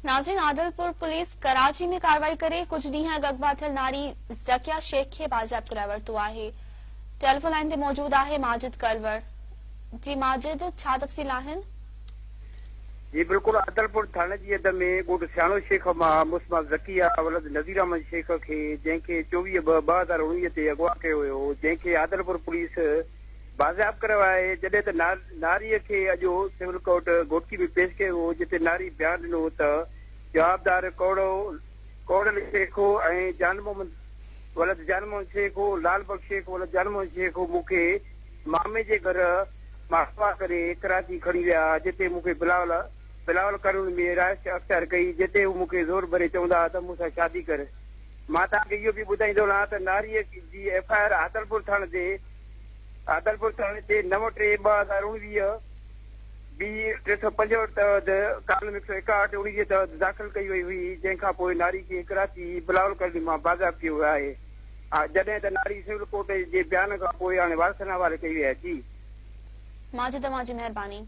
नाज़रीन, आदिलपुर पुलिस कराची में कार्रवाई करे कुछ ॾींहं अॻु अगवा थियल नारी ज़किया शेख खे बाज़ियाब कराए वरितो आहे। टेलीफोन लाइन ते मौजूद आहे माजिद कलवर। जी माजिद, छा तफ़सील आहिनि? जी बिल्कुल, आदिलपुर थाने जी हद में ॻोठ सियाणो शेख मां मुस्मा ज़किया वलद नज़ीर अहमद शेख खे जंहिंखे 24/2/2019 ते अगवा कयो हुयो, जंहिंखे आदिलपुर पुलिस बाज़ियाब कयो आहे, जॾहिं त नारीअ खे अॼु सिविल कोर्ट घोटकी में पेश कयो हो, जिते नारी बयानु ॾिनो त जवाबदार कोड़ल शेख हो ऐं जान मोहम्मद वलद जान मोहम्मद शेख हो, लाल बख्श शेख वलद जान मोहम्मद शेख हो मूंखे मामे जे घर मां अगवा करे कराची खणी विया, जिते मूंखे बिलावल कानून में रिहाइश अख़्तियार कई, जिते हू मूंखे ज़ोर भरे चवंदा त मूंसां शादी कर। मां तव्हांखे इहो बि ॿुधाईंदो रहां त नारीअ जी FIR आदिलपुर थाणे ते 9/3/2019 B365 तहत कानून 161/19 तहत दाख़िल कई वई हुई, जंहिंखां पोइ नारी खे कराची बिलावल करणी मां बाज़ियाब कयो वियो आहे, जॾहिं त नारी सिविल कोर्ट जे बयान खां पोइ हाणे वारसनि हवाले कई वई आहे। जी माजिद, तव्हांजी महिरबानी।